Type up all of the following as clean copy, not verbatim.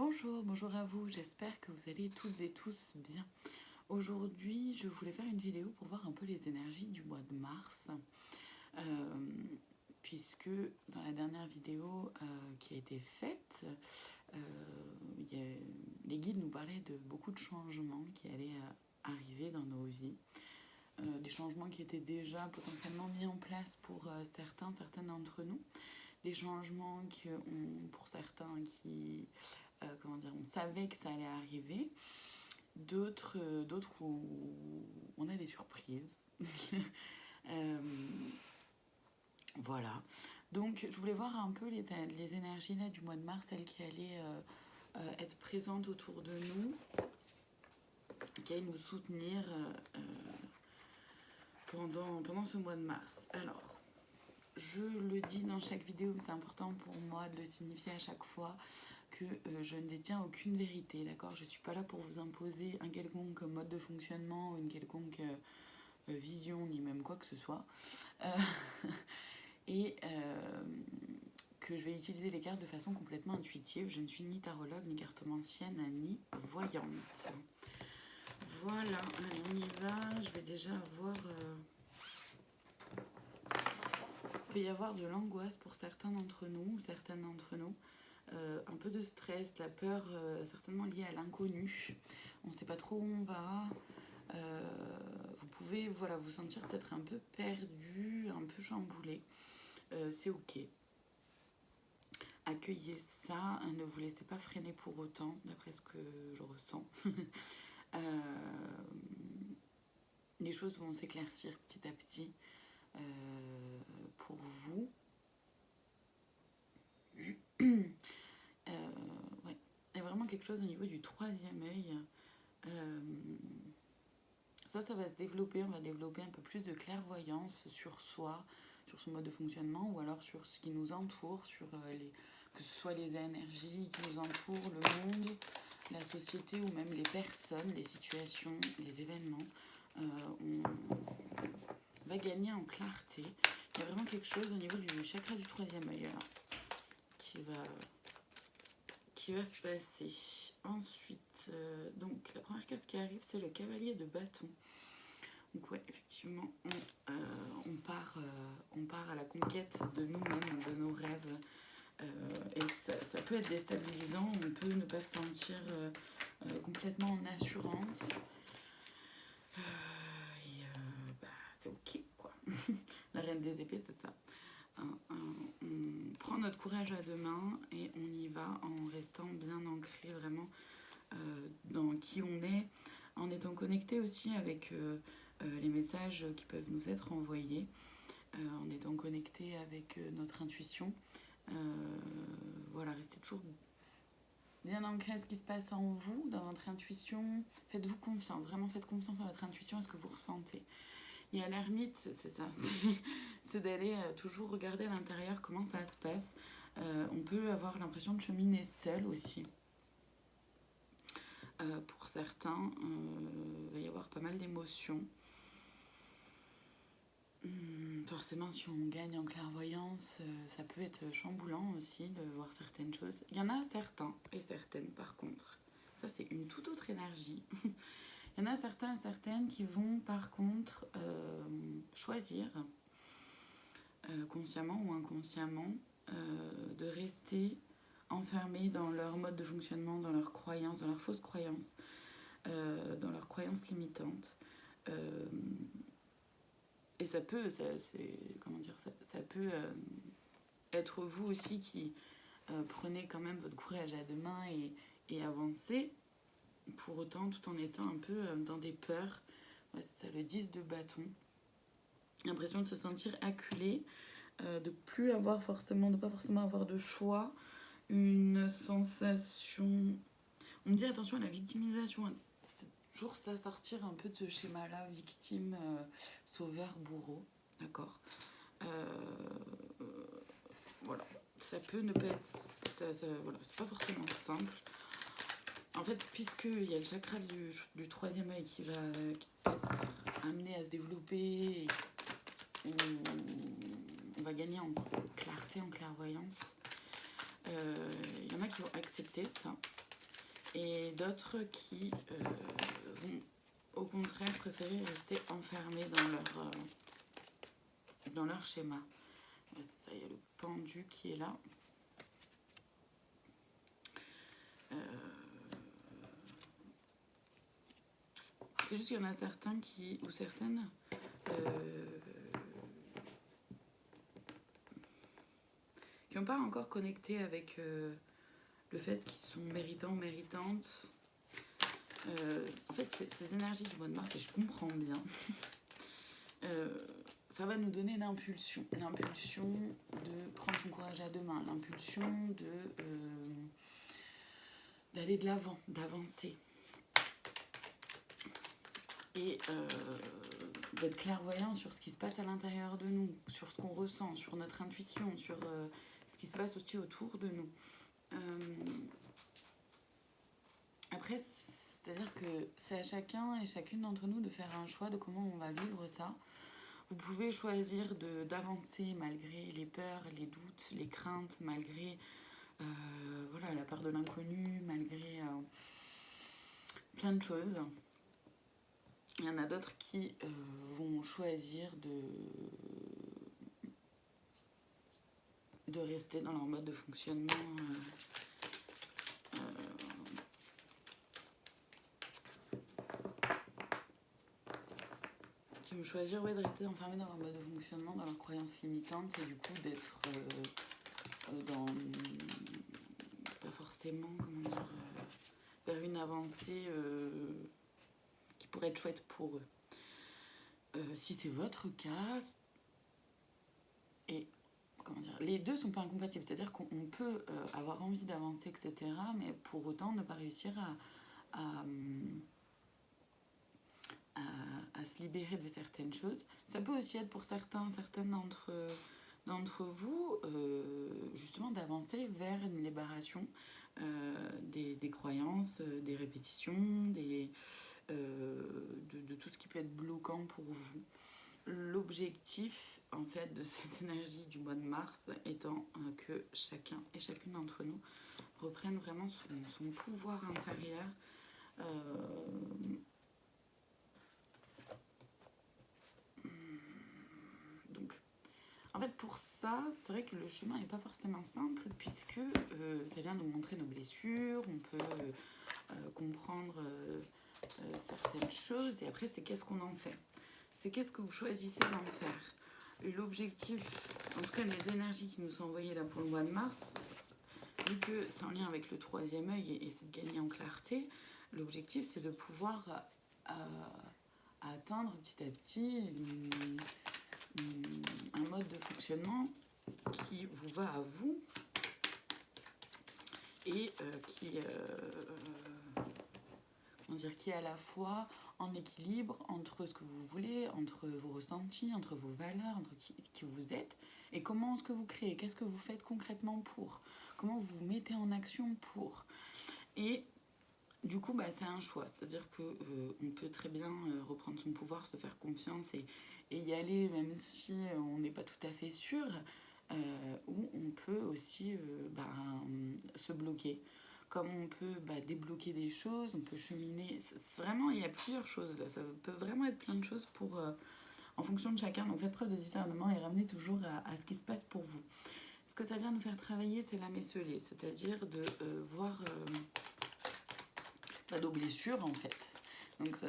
Bonjour à vous, j'espère que vous allez toutes et tous bien. Aujourd'hui, je voulais faire une vidéo pour voir un peu les énergies du mois de mars, puisque dans la dernière vidéo qui a été faite, les guides nous parlaient de beaucoup de changements qui allaient arriver dans nos vies. Des changements qui étaient déjà potentiellement mis en place pour certaines d'entre nous. Des changements pour certains qui, on savait que ça allait arriver. D'autres où on a des surprises. Voilà. Donc, je voulais voir un peu les énergies là, du mois de mars, celles qui allaient être présentes autour de nous, qui allaient nous soutenir pendant ce mois de mars. Alors, je le dis dans chaque vidéo, c'est important pour moi de le signifier à chaque fois que je ne détiens aucune vérité, d'accord ? Je ne suis pas là pour vous imposer un quelconque mode de fonctionnement ou une quelconque vision, ni même quoi que ce soit. Et que je vais utiliser les cartes de façon complètement intuitive. Je ne suis ni tarologue, ni cartomancienne, ni voyante. Voilà, allez, on y va. Je vais déjà avoir... Il peut y avoir de l'angoisse pour certains d'entre nous, ou certaines d'entre nous. Un peu de stress, de la peur, certainement liée à l'inconnu. On ne sait pas trop où on va. Vous pouvez vous sentir peut-être un peu perdu, un peu chamboulé. C'est ok. Accueillez ça, ne vous laissez pas freiner pour autant, d'après ce que je ressens. Les choses vont s'éclaircir petit à petit pour vous. Ouais. Il y a vraiment quelque chose au niveau du troisième œil. Ça va se développer, on va développer un peu plus de clairvoyance sur soi, sur son mode de fonctionnement, ou alors sur ce qui nous entoure, sur que ce soit les énergies qui nous entourent, le monde, la société ou même les personnes, les situations, les événements. On va gagner en clarté. Il y a vraiment quelque chose au niveau du chakra du troisième œil qui va se passer. Ensuite, donc la première carte qui arrive, c'est le cavalier de bâton. Donc ouais, effectivement, on part à la conquête de nous-mêmes, de nos rêves. Et ça peut être déstabilisant, on peut ne pas se sentir complètement en assurance. C'est ok, quoi. La reine des épées, c'est ça. On prend notre courage à deux mains et on y va en restant bien ancré vraiment dans qui on est, en étant connecté aussi avec les messages qui peuvent nous être envoyés, en étant connecté avec notre intuition. Restez toujours bien ancré à ce qui se passe en vous, dans votre intuition. Faites-vous confiance, vraiment faites confiance à votre intuition, à ce que vous ressentez. Et à l'ermite, c'est ça, c'est d'aller toujours regarder à l'intérieur comment ça se passe. On peut avoir l'impression de cheminer seul aussi. Pour certains, il va y avoir pas mal d'émotions. Forcément, si on gagne en clairvoyance, ça peut être chamboulant aussi de voir certaines choses. Il y en a certains et certaines, par contre. Ça, c'est une toute autre énergie. Il y en a certains et certaines qui vont, par contre, choisir, consciemment ou inconsciemment, de rester enfermés dans leur mode de fonctionnement, dans leurs croyances, dans leurs fausses croyances, dans leurs croyances limitantes. Et ça peut, ça peut être vous aussi qui prenez quand même votre courage à deux mains et avancez, pour autant tout en étant un peu dans des peurs. Ouais, c'est ça, le 10 de bâton. L'impression de se sentir acculé, de pas forcément avoir de choix, une sensation... On me dit attention à la victimisation, c'est toujours ça, sortir un peu de ce schéma-là, victime, sauveur, bourreau, d'accord. Voilà, ça peut ne pas être... c'est pas forcément simple. En fait, puisqu'il y a le chakra du troisième œil qui va être amené à se développer, on va gagner en clarté, en clairvoyance. Il y en a qui vont accepter ça. et d'autres qui vont au contraire préférer rester enfermés dans leur schéma. Ça, il y a le pendu qui est là. C'est juste qu'il y en a certains ou certaines qui n'ont pas encore connecté avec le fait qu'ils sont méritants, méritantes. En fait, ces énergies du mois de mars, et je comprends bien, ça va nous donner l'impulsion de prendre son courage à deux mains, l'impulsion d'aller de l'avant, d'avancer. Et d'être clairvoyant sur ce qui se passe à l'intérieur de nous, sur ce qu'on ressent, sur notre intuition, sur ce qui se passe aussi autour de nous. Après, c'est-à-dire que c'est à chacun et chacune d'entre nous de faire un choix de comment on va vivre ça. Vous pouvez choisir d'avancer malgré les peurs, les doutes, les craintes, malgré voilà, la peur de l'inconnu, malgré plein de choses. Il y en a d'autres qui vont choisir de rester dans leur mode de fonctionnement qui vont choisir de rester enfermés dans leur mode de fonctionnement, dans leurs croyances limitantes et du coup d'être dans pas forcément, comment dire, vers une avancée qui pourrait être chouette pour eux. Si c'est votre cas, et comment dire, les deux sont pas incompatibles, c'est-à-dire qu'on peut avoir envie d'avancer, etc., mais pour autant ne pas réussir à se libérer de certaines choses. Ça peut aussi être pour certaines d'entre vous, justement, d'avancer vers une libération des croyances, des répétitions, de tout ce qui peut être bloquant pour vous. L'objectif, en fait, de cette énergie du mois de mars étant que chacun et chacune d'entre nous reprenne vraiment son pouvoir intérieur. Donc, en fait, pour ça, c'est vrai que le chemin n'est pas forcément simple puisque ça vient nous montrer nos blessures, on peut comprendre certaines choses et après, c'est qu'est-ce qu'on en fait. C'est qu'est-ce que vous choisissez d'en faire. L'objectif, en tout cas les énergies qui nous sont envoyées là pour le mois de mars, vu que c'est en lien avec le troisième œil et c'est de gagner en clarté, l'objectif c'est de pouvoir atteindre petit à petit un mode de fonctionnement qui vous va à vous et qui est à la fois en équilibre entre ce que vous voulez, entre vos ressentis, entre vos valeurs, entre qui vous êtes, et comment est-ce que vous créez, qu'est-ce que vous faites concrètement pour, comment vous vous mettez en action pour. Et du coup, c'est un choix, c'est-à-dire qu'on peut très bien reprendre son pouvoir, se faire confiance et y aller, même si on n'est pas tout à fait sûr, ou on peut aussi se bloquer. Comme on peut débloquer des choses, on peut cheminer. Vraiment, il y a plusieurs choses là. Ça peut vraiment être plein de choses pour, en fonction de chacun. Donc faites preuve de discernement et ramenez toujours à ce qui se passe pour vous. Ce que ça vient nous faire travailler, c'est l'âme esselée, c'est-à-dire de voir nos blessures en fait. Donc ça,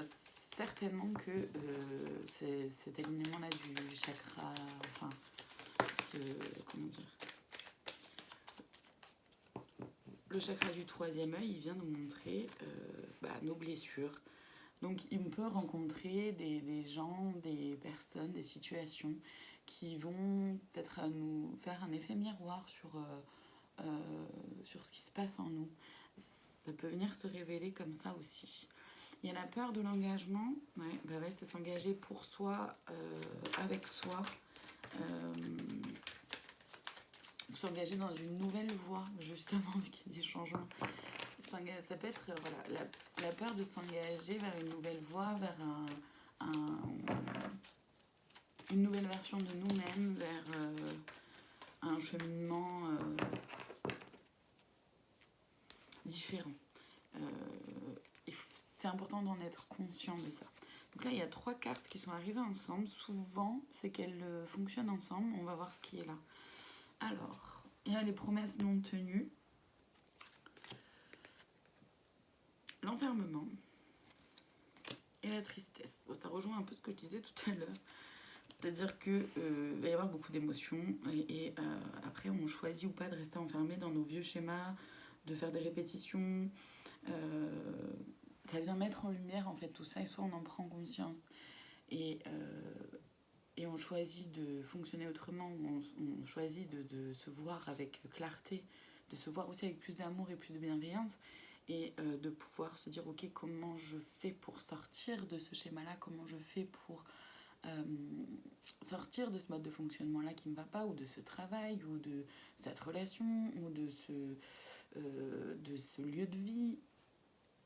certainement que cet alignement-là du chakra, enfin, comment dire, le chakra du troisième œil, il vient nous montrer nos blessures. Donc, on peut rencontrer des gens, des personnes, des situations qui vont peut-être nous faire un effet miroir sur ce qui se passe en nous. Ça peut venir se révéler comme ça aussi. Il y a la peur de l'engagement. C'est s'engager pour soi, avec soi. S'engager dans une nouvelle voie, justement, vu qu'il y a des changements. Ça peut être la peur de s'engager vers une nouvelle voie, vers une nouvelle version de nous-mêmes, vers un cheminement différent. C'est important d'en être conscient de ça. Donc là, il y a 3 cartes qui sont arrivées ensemble. Souvent, c'est qu'elles fonctionnent ensemble. On va voir ce qui est là. Alors, il y a les promesses non tenues. L'enfermement. Et la tristesse. Bon, ça rejoint un peu ce que je disais tout à l'heure. C'est-à-dire qu'il va y avoir beaucoup d'émotions. Et après, on choisit ou pas de rester enfermé dans nos vieux schémas, de faire des répétitions. Ça vient mettre en lumière en fait tout ça et soit on en prend conscience et on choisit de fonctionner autrement, on choisit de se voir avec clarté, de se voir aussi avec plus d'amour et plus de bienveillance et de pouvoir se dire ok, comment je fais pour sortir de ce schéma là, comment je fais pour sortir de ce mode de fonctionnement là qui me va pas, ou de ce travail ou de cette relation ou de ce lieu de vie.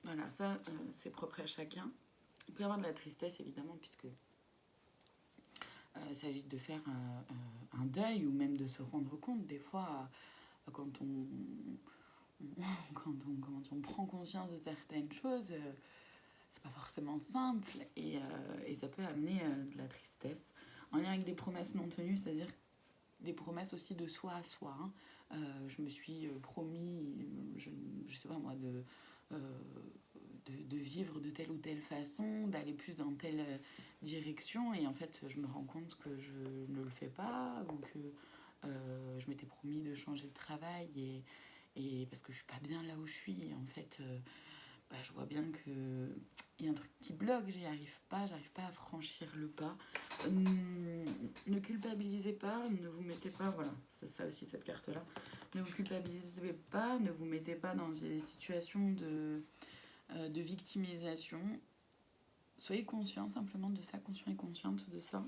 Voilà, ça, c'est propre à chacun. Il peut y avoir de la tristesse, évidemment, puisque il s'agit de faire un deuil ou même de se rendre compte. Des fois, quand on prend conscience de certaines choses, c'est pas forcément simple et ça peut amener de la tristesse. En lien avec des promesses non tenues, c'est-à-dire des promesses aussi de soi à soi. Hein. Je me suis promis, je sais pas moi, de vivre de telle ou telle façon, d'aller plus dans telle direction, et en fait je me rends compte que je ne le fais pas, ou que je m'étais promis de changer de travail et parce que je suis pas bien là où je suis, et en fait je vois bien que il y a un truc qui bloque, j'arrive pas à franchir le pas. Ne culpabilisez pas, ne vous mettez pas, voilà, c'est ça aussi cette carte là, ne vous culpabilisez pas, ne vous mettez pas dans des situations de victimisation. Soyez conscient simplement de ça, conscient et consciente de ça.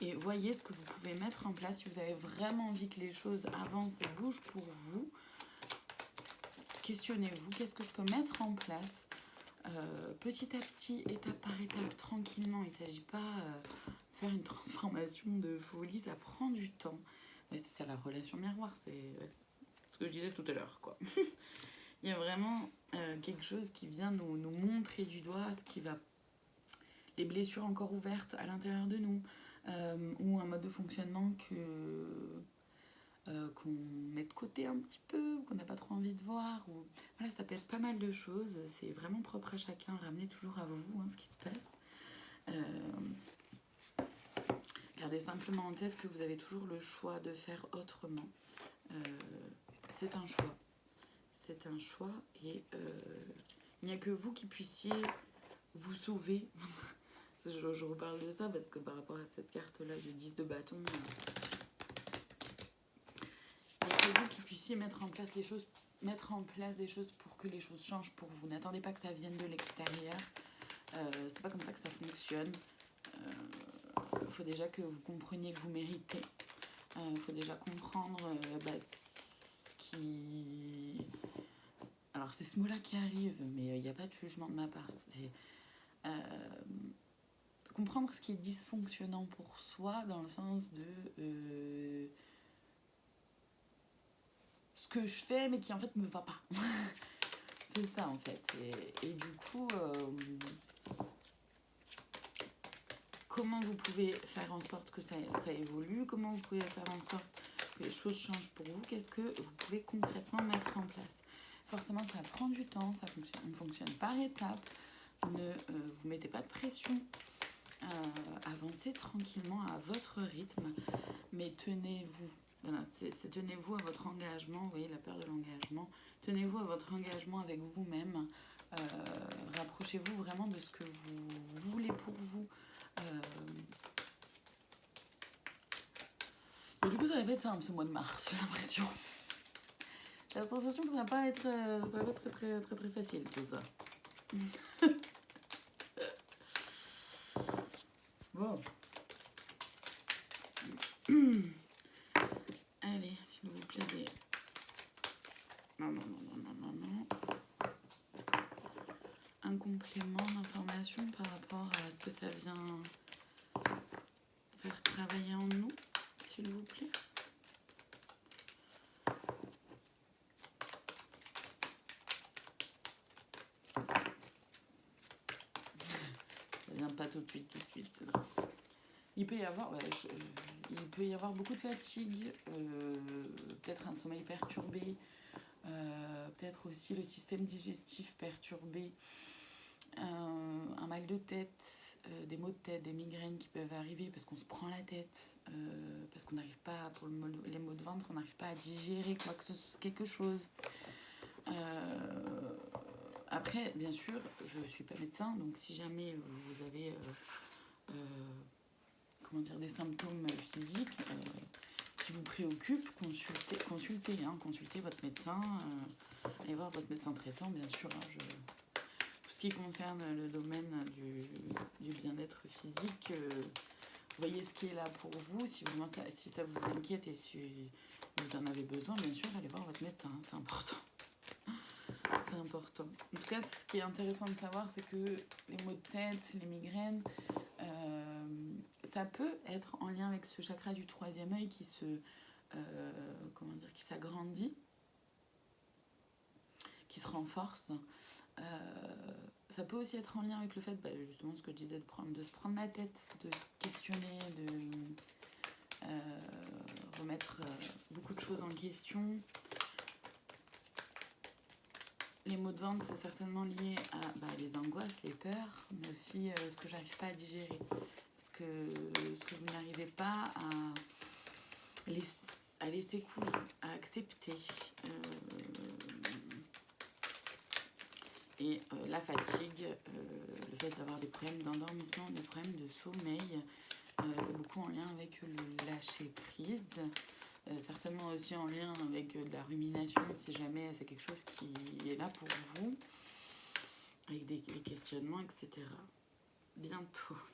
Et voyez ce que vous pouvez mettre en place si vous avez vraiment envie que les choses avancent et bougent pour vous. Questionnez-vous, qu'est-ce que je peux mettre en place petit à petit, étape par étape, tranquillement. Il ne s'agit pas faire une transformation de folie, ça prend du temps. Mais c'est ça la relation miroir, c'est ce que je disais tout à l'heure, quoi. Il y a vraiment quelque chose qui vient nous montrer du doigt ce qui va, les blessures encore ouvertes à l'intérieur de nous, ou un mode de fonctionnement qu'on met de côté un petit peu, qu'on n'a pas trop envie de voir. Ou... Voilà, ça peut être pas mal de choses. C'est vraiment propre à chacun. Ramenez toujours à vous ce qui se passe. Gardez simplement en tête que vous avez toujours le choix de faire autrement. C'est un choix. C'est un choix et il n'y a que vous qui puissiez vous sauver. je reparle de ça parce que par rapport à cette carte-là, du 10 de bâton, il n'y a que vous qui puissiez mettre en place des choses pour que les choses changent pour vous. N'attendez pas que ça vienne de l'extérieur. C'est pas comme ça que ça fonctionne. Il faut déjà que vous compreniez que vous méritez. Il faut déjà comprendre ce qui... Alors c'est ce mot-là qui arrive, mais il n'y a pas de jugement de ma part. C'est comprendre ce qui est dysfonctionnant pour soi, dans le sens de ce que je fais mais qui en fait me va pas. C'est ça en fait. Et du coup, comment vous pouvez faire en sorte que ça évolue, comment vous pouvez faire en sorte que les choses changent pour vous, qu'est-ce que vous pouvez concrètement mettre en place. Forcément, ça prend du temps, on fonctionne par étapes, ne vous mettez pas de pression, avancez tranquillement à votre rythme, mais tenez-vous. Voilà, tenez-vous à votre engagement, vous voyez la peur de l'engagement, tenez-vous à votre engagement avec vous-même, rapprochez-vous vraiment de ce que vous voulez pour vous. Et du coup, ça va pas être simple ce mois de mars, j'ai l'impression. J'ai la sensation que ça va pas être très, très, très, très facile tout ça. Bon. Allez, s'il vous plaît, des... Non. Un complément d'information par rapport à ce que ça vient faire travailler en nous, s'il vous plaît. pas tout de suite, tout de suite. Il peut y avoir, il peut y avoir beaucoup de fatigue, peut-être un sommeil perturbé, peut-être aussi le système digestif perturbé, un mal de tête, des maux de tête, des migraines qui peuvent arriver parce qu'on se prend la tête, parce qu'on n'arrive pas, pour les maux de ventre, on n'arrive pas à digérer quelque chose. Après, bien sûr, je ne suis pas médecin, donc si jamais vous avez des symptômes physiques qui vous préoccupent, consultez votre médecin, allez voir votre médecin traitant, bien sûr. Tout ce qui concerne le domaine du bien-être physique, voyez ce qui est là pour vous. Si ça vous inquiète et si vous en avez besoin, bien sûr, allez voir votre médecin, c'est important. C'est important. En tout cas, ce qui est intéressant de savoir, c'est que les maux de tête, les migraines, ça peut être en lien avec ce chakra du troisième œil qui qui s'agrandit, qui se renforce. Ça peut aussi être en lien avec le fait, justement, ce que je disais, de se prendre la tête, de se questionner, de remettre beaucoup de choses en question. Les maux de ventre, c'est certainement lié à les angoisses, les peurs, mais aussi ce que j'arrive pas à digérer. Ce que vous n'arrivez pas à laisser couler, à accepter. Et la fatigue, le fait d'avoir des problèmes d'endormissement, des problèmes de sommeil, c'est beaucoup en lien avec le lâcher prise. Certainement aussi en lien avec de la rumination, si jamais c'est quelque chose qui est là pour vous, avec des questionnements, etc. Bientôt,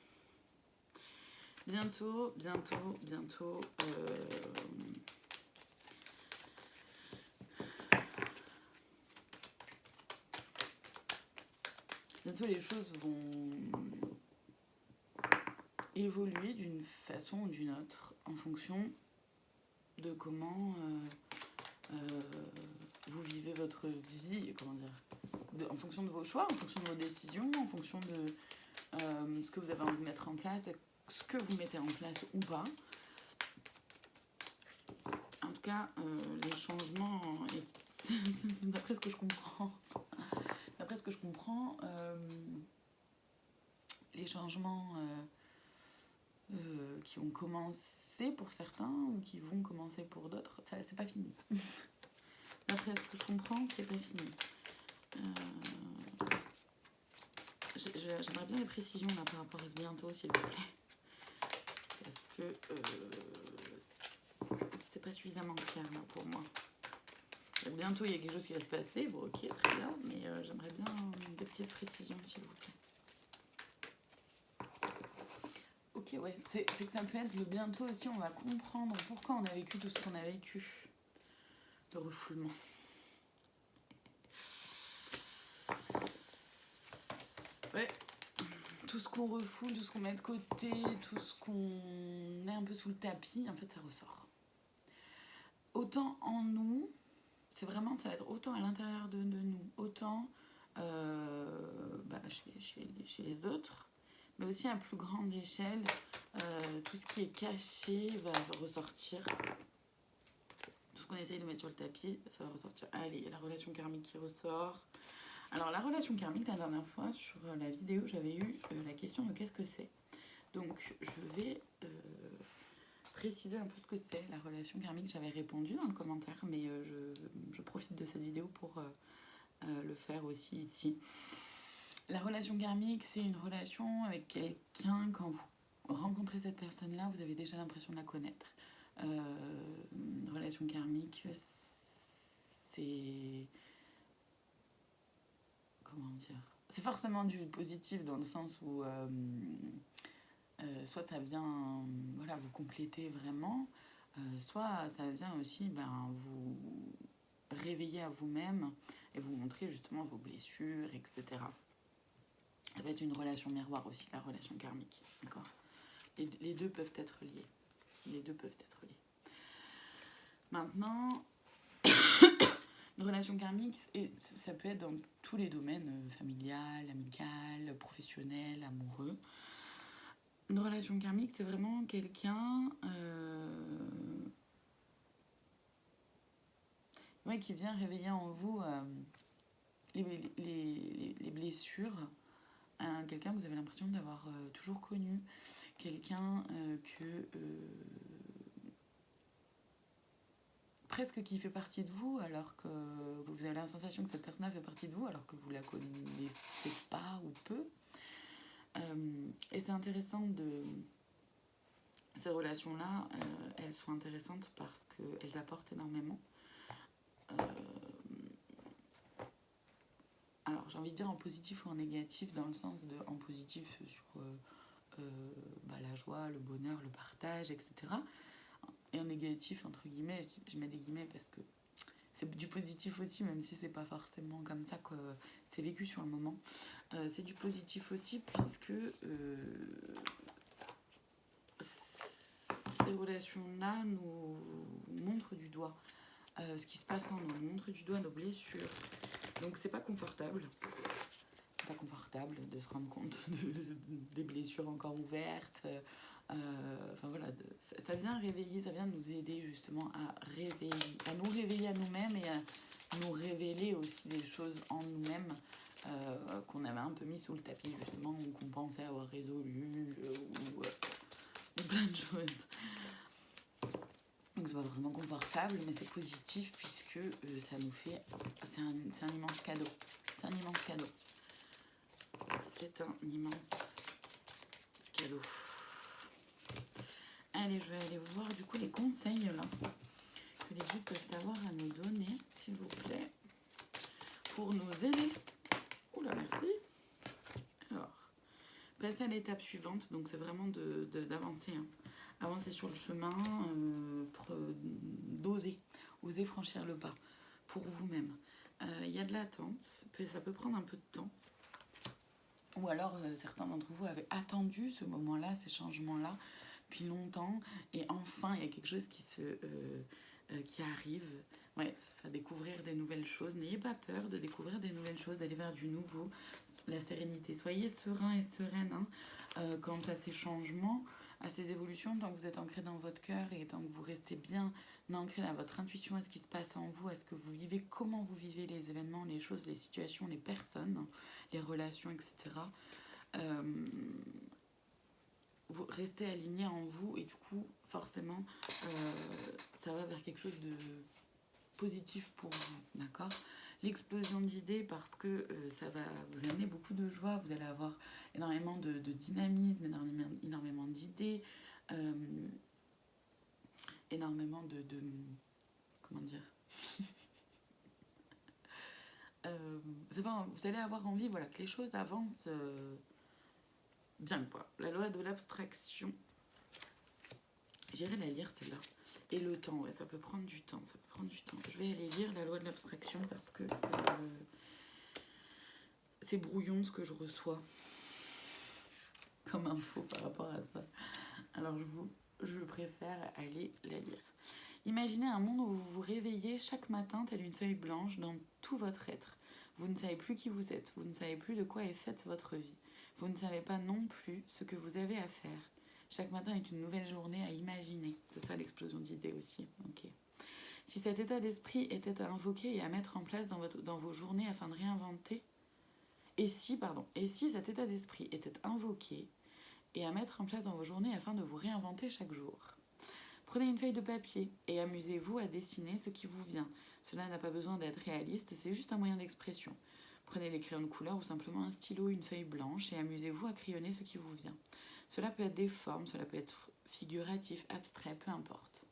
les choses vont évoluer d'une façon ou d'une autre en fonction de comment vous vivez votre vie, en fonction de vos choix, en fonction de vos décisions, en fonction de ce que vous avez envie de mettre en place, ce que vous mettez en place ou pas. En tout cas, les changements, d'après ce que je comprends, les changements qui ont commencé pour certains ou qui vont commencer pour d'autres, ça c'est pas fini. D'après ce que je comprends, c'est pas fini. J'aimerais bien des précisions là par rapport à ce bientôt, s'il vous plaît. Parce que c'est pas suffisamment clair là pour moi. Bientôt il y a quelque chose qui va se passer, bon ok, très bien, mais j'aimerais bien des petites précisions, s'il vous plaît. Ok, ouais, c'est que ça peut être le bientôt aussi, on va comprendre pourquoi on a vécu tout ce qu'on a vécu. Le refoulement. Ouais, tout ce qu'on refoule, tout ce qu'on met de côté, tout ce qu'on met un peu sous le tapis, en fait ça ressort. Autant en nous, ça va être autant à l'intérieur de nous, autant chez les autres, mais aussi à plus grande échelle, tout ce qui est caché va ressortir. Tout ce qu'on essaye de mettre sur le tapis, ça va ressortir. Allez, il y a la relation karmique qui ressort. Alors, la relation karmique, la dernière fois, sur la vidéo, j'avais eu la question de qu'est-ce que c'est. Donc, je vais préciser un peu ce que c'est, la relation karmique. J'avais répondu dans le commentaire, mais je profite de cette vidéo pour le faire aussi ici. La relation karmique, c'est une relation avec quelqu'un. Quand vous rencontrez cette personne-là, vous avez déjà l'impression de la connaître. Une relation karmique, c'est... Comment dire ? C'est forcément du positif dans le sens où soit ça vient vous compléter vraiment, soit ça vient aussi vous réveiller à vous-même et vous montrer justement vos blessures, etc. Ça va être une relation miroir aussi, la relation karmique, d'accord ? Les deux peuvent être liés. Maintenant, une relation karmique, ça peut être dans tous les domaines, familial, amical, professionnel, amoureux. Une relation karmique, c'est vraiment quelqu'un qui vient réveiller en vous les blessures. Quelqu'un que vous avez l'impression d'avoir toujours connu. Quelqu'un presque qui fait partie de vous, alors que vous avez la sensation que cette personne fait partie de vous, alors que vous la connaissez pas ou peu. Et c'est intéressant de... Ces relations-là, elles sont intéressantes parce qu'elles apportent énormément. Alors, j'ai envie de dire en positif ou en négatif, dans le sens de en positif sur la joie, le bonheur, le partage, etc. Et en négatif, entre guillemets, je mets des guillemets parce que c'est du positif aussi, même si c'est pas forcément comme ça que c'est vécu sur le moment. C'est du positif aussi, puisque ces relations-là nous montrent du doigt ce qui se passe en nous, nous montrent du doigt nos blessures. Donc c'est pas confortable. C'est pas confortable de se rendre compte des blessures encore ouvertes. Enfin voilà, ça vient réveiller, ça vient nous aider justement à nous réveiller à nous-mêmes et à nous révéler aussi des choses en nous-mêmes qu'on avait un peu mis sous le tapis justement, ou qu'on pensait avoir résolu ou plein de choses. Donc c'est pas vraiment confortable, mais c'est positif puisque ça nous fait... C'est un immense cadeau. C'est un immense cadeau. C'est un immense cadeau. Allez, je vais aller voir du coup les conseils là que les guides peuvent avoir à nous donner, s'il vous plaît, pour nous aider. Oula, merci. Alors, passer à l'étape suivante, donc c'est vraiment d'avancer. Avancer sur le chemin, d'oser, oser franchir le pas pour vous-même. Il y a de l'attente, ça peut prendre un peu de temps. Ou alors, certains d'entre vous avaient attendu ce moment-là, ces changements-là, depuis longtemps. Et enfin, il y a quelque chose qui arrive. Ouais, c'est à découvrir des nouvelles choses. N'ayez pas peur de découvrir des nouvelles choses, d'aller vers du nouveau. La sérénité. Soyez serein et sereine quant à ces changements, à ces évolutions, tant que vous êtes ancré dans votre cœur et tant que vous restez bien ancré à votre intuition, à ce qui se passe en vous, à ce que vous vivez, comment vous vivez les événements, les choses, les situations, les personnes, les relations, etc. Vous restez aligné en vous et du coup, forcément, ça va vers quelque chose de positif pour vous, d'accord ? L'explosion d'idées, parce que ça va vous amener beaucoup de joie, vous allez avoir énormément de dynamisme, énormément d'idées, énormément de comment dire vous allez avoir envie, voilà, que les choses avancent bien, quoi. La loi de l'abstraction, j'irai la lire celle-là. Et le temps, ouais, ça peut prendre du temps, Je vais aller lire la loi de l'abstraction parce que c'est brouillon ce que je reçois comme info par rapport à ça. Alors je préfère aller la lire. Imaginez un monde où vous vous réveillez chaque matin tel une feuille blanche dans tout votre être. Vous ne savez plus qui vous êtes, vous ne savez plus de quoi est faite votre vie. Vous ne savez pas non plus ce que vous avez à faire. Chaque matin est une nouvelle journée à imaginer. C'est ça l'explosion d'idées aussi. Okay. Si cet état d'esprit était à invoquer et à mettre en place dans vos journées afin de réinventer, et si cet état d'esprit était invoqué et à mettre en place dans vos journées afin de vous réinventer chaque jour. Prenez une feuille de papier et amusez-vous à dessiner ce qui vous vient. Cela n'a pas besoin d'être réaliste, c'est juste un moyen d'expression. Prenez des crayons de couleur ou simplement un stylo, une feuille blanche et amusez-vous à crayonner ce qui vous vient. Cela peut être des formes, cela peut être figuratif, abstrait, peu importe.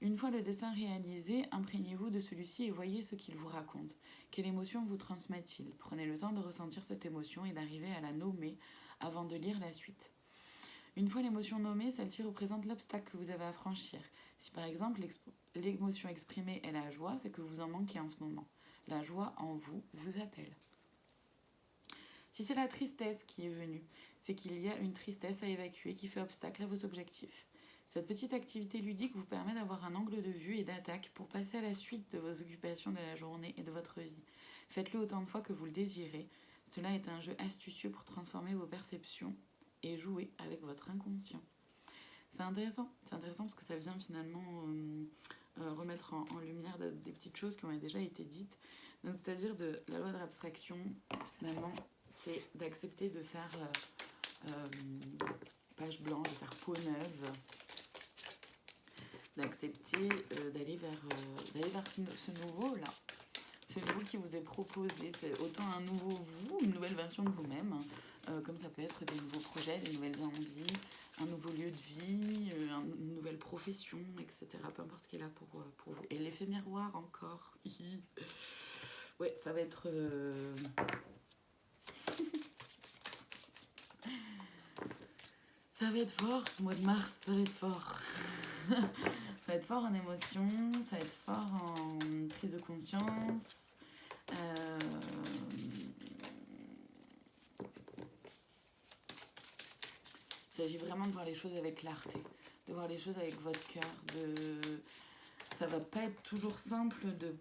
Une fois le dessin réalisé, imprégnez-vous de celui-ci et voyez ce qu'il vous raconte. Quelle émotion vous transmet-il ? Prenez le temps de ressentir cette émotion et d'arriver à la nommer avant de lire la suite. Une fois l'émotion nommée, celle-ci représente l'obstacle que vous avez à franchir. Si par exemple l'émotion exprimée est la joie, c'est que vous en manquez en ce moment. La joie en vous vous appelle. Si c'est la tristesse qui est venue, c'est qu'il y a une tristesse à évacuer qui fait obstacle à vos objectifs. Cette petite activité ludique vous permet d'avoir un angle de vue et d'attaque pour passer à la suite de vos occupations de la journée et de votre vie. Faites-le autant de fois que vous le désirez. Cela est un jeu astucieux pour transformer vos perceptions et jouer avec votre inconscient. C'est intéressant parce que ça vient finalement remettre en lumière des petites choses qui ont déjà été dites. Donc, c'est-à-dire de la loi de l'abstraction, finalement, c'est d'accepter de faire page blanche, de faire peau neuve, d'accepter d'aller vers ce nouveau-là. Ce nouveau qui vous est proposé, c'est autant un nouveau vous, une nouvelle version de vous-même, comme ça peut être des nouveaux projets, des nouvelles envies, un nouveau lieu de vie, une nouvelle profession, etc. Peu importe ce qui est là pour vous. Et l'effet miroir encore. Ouais, ça va être... ça va être fort, ce mois de mars, ça va être fort. Ça va être fort en émotion, ça va être fort en prise de conscience. Il s'agit vraiment de voir les choses avec clarté, de voir les choses avec votre cœur. Ça va pas être toujours simple de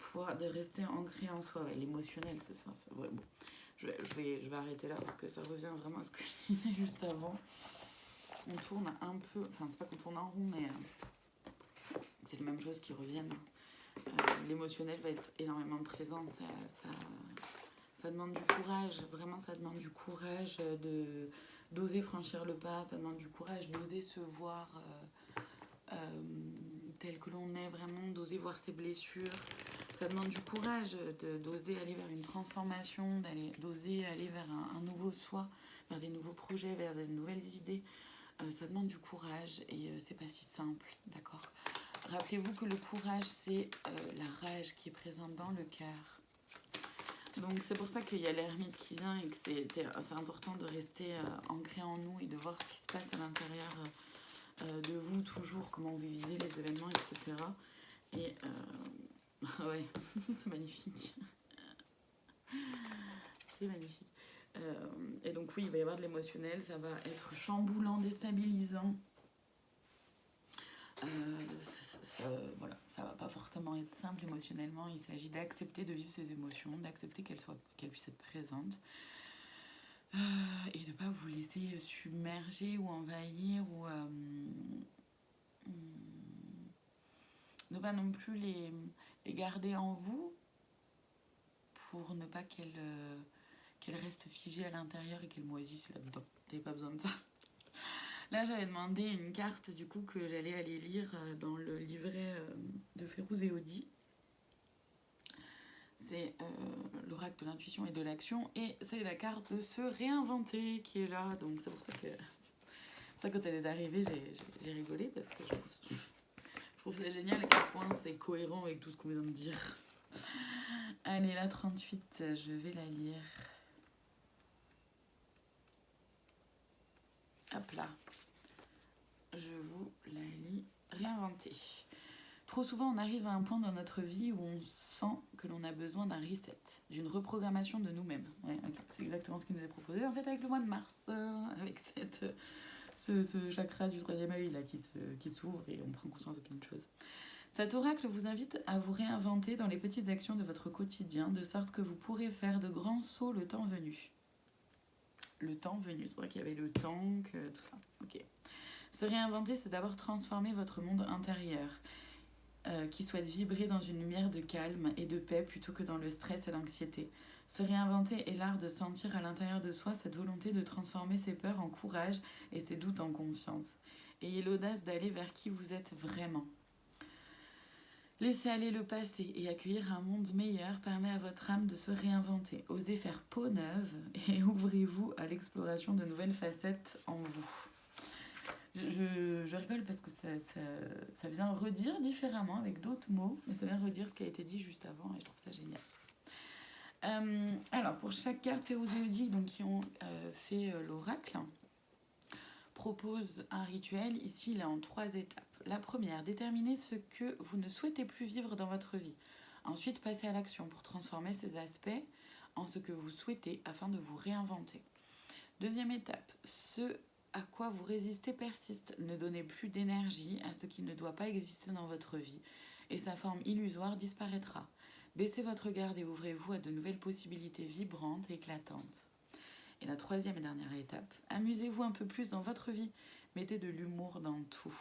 rester ancré en soi. Ouais, l'émotionnel, c'est ça. Ouais, bon. Je vais arrêter là parce que ça revient vraiment à ce que je disais juste avant. On tourne un peu, enfin c'est pas qu'on tourne en rond, mais c'est les mêmes choses qui reviennent. L'émotionnel va être énormément présent. Ça demande du courage, vraiment ça demande du courage d'oser franchir le pas, ça demande du courage d'oser se voir tel que l'on est vraiment, d'oser voir ses blessures. Ça demande du courage d'oser aller vers une transformation, d'oser aller vers un nouveau soi, vers des nouveaux projets, vers de nouvelles idées. Ça demande du courage et c'est pas si simple, d'accord ? Rappelez-vous que le courage, c'est la rage qui est présente dans le cœur. Donc c'est pour ça qu'il y a l'ermite qui vient et que c'est important de rester ancré en nous et de voir ce qui se passe à l'intérieur de vous toujours, comment vous vivez les événements, etc. Et ouais, c'est magnifique. C'est magnifique. Et donc oui, il va y avoir de l'émotionnel, ça va être chamboulant, déstabilisant. Voilà, ça va pas forcément être simple émotionnellement. Il s'agit d'accepter de vivre ses émotions, d'accepter qu'elles puissent être présentes et de ne pas vous laisser submerger ou envahir ou ne pas non plus les garder en vous pour ne pas qu'elles restent figées à l'intérieur et qu'elles moisissent là-dedans. Vous n'avez pas besoin de ça. Là, j'avais demandé une carte du coup que j'allais aller lire dans le livret de Férouz et Audi. C'est l'oracle de l'intuition et de l'action. Et c'est la carte de se réinventer qui est là. Donc c'est pour ça que quand elle est arrivée, j'ai rigolé parce que je trouve ça génial à quel point c'est cohérent avec tout ce qu'on vient de dire. Allez, la 38, je vais la lire. Hop là. Je vous la lis. Réinventer. Trop souvent, on arrive à un point dans notre vie où on sent que l'on a besoin d'un reset, d'une reprogrammation de nous-mêmes. Ouais, okay. C'est exactement ce qui nous est proposé en fait avec le mois de mars, avec ce chakra du troisième œil là qui s'ouvre et on prend conscience de plein de choses. Cet oracle vous invite à vous réinventer dans les petites actions de votre quotidien, de sorte que vous pourrez faire de grands sauts le temps venu. Le temps venu, c'est vrai qu'il y avait le temps, tout ça. Ok. Se réinventer, c'est d'abord transformer votre monde intérieur, qui souhaite vibrer dans une lumière de calme et de paix plutôt que dans le stress et l'anxiété. Se réinventer est l'art de sentir à l'intérieur de soi cette volonté de transformer ses peurs en courage et ses doutes en confiance. Ayez l'audace d'aller vers qui vous êtes vraiment. Laissez aller le passé et accueillir un monde meilleur permet à votre âme de se réinventer. Osez faire peau neuve et ouvrez-vous à l'exploration de nouvelles facettes en vous. Je rigole parce que ça vient redire différemment avec d'autres mots, mais ça vient redire ce qui a été dit juste avant et je trouve ça génial. Alors, pour chaque carte, Férouz et Audi, donc qui ont fait l'oracle, propose un rituel. Ici, il est en 3 étapes. La première, déterminez ce que vous ne souhaitez plus vivre dans votre vie. Ensuite, passez à l'action pour transformer ces aspects en ce que vous souhaitez afin de vous réinventer. Deuxième étape, ce à quoi vous résistez persiste. Ne donnez plus d'énergie à ce qui ne doit pas exister dans votre vie et sa forme illusoire disparaîtra. Baissez votre garde et ouvrez-vous à de nouvelles possibilités vibrantes et éclatantes. Et la troisième et dernière étape, amusez-vous un peu plus dans votre vie. Mettez de l'humour dans tout,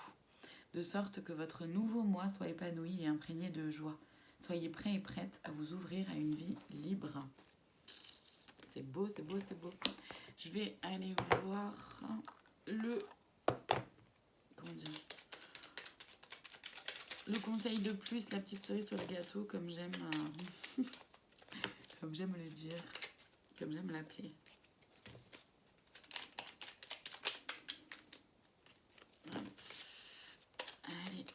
de sorte que votre nouveau moi soit épanoui et imprégné de joie. Soyez prêts et prêtes à vous ouvrir à une vie libre. C'est beau, c'est beau, c'est beau. Je vais aller voir le... Comment dire ? Le conseil de plus, la petite cerise sur le gâteau, comme j'aime comme j'aime le dire, comme j'aime l'appeler. Allez.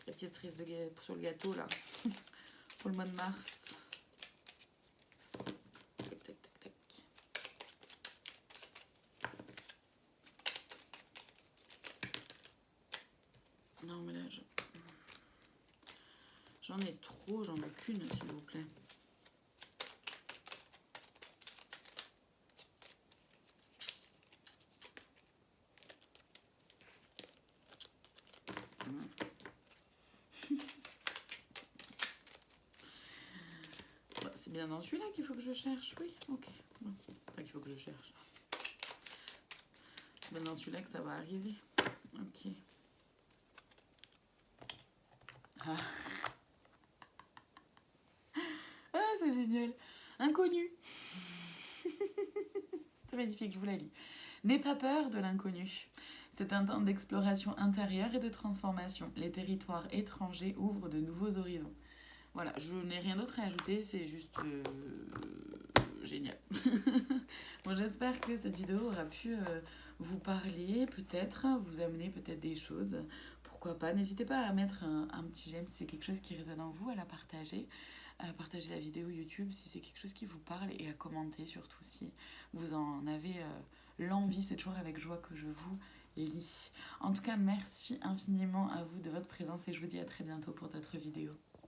La petite cerise sur le gâteau, là, pour le mois de mars. Tac, tac, tac, tac. Non, mais là, j'en ai trop, j'en veux qu'une, s'il vous plaît. C'est bien dans celui-là qu'il faut que je cherche, oui, ok. Bon. Enfin, qu'il faut que je cherche. C'est bien dans celui-là que ça va arriver. Ok. Ah, c'est génial. Inconnu. C'est magnifique, je vous la lis. N'aie pas peur de l'inconnu. C'est un temps d'exploration intérieure et de transformation. Les territoires étrangers ouvrent de nouveaux horizons. Voilà, je n'ai rien d'autre à ajouter, c'est juste génial. Bon, j'espère que cette vidéo aura pu vous parler, peut-être, vous amener peut-être des choses. Pourquoi pas, n'hésitez pas à mettre un petit j'aime si c'est quelque chose qui résonne en vous, à la partager. À partager la vidéo YouTube si c'est quelque chose qui vous parle et à commenter surtout si vous en avez l'envie. C'est toujours avec joie que je vous lis. En tout cas, merci infiniment à vous de votre présence et je vous dis à très bientôt pour d'autres vidéos.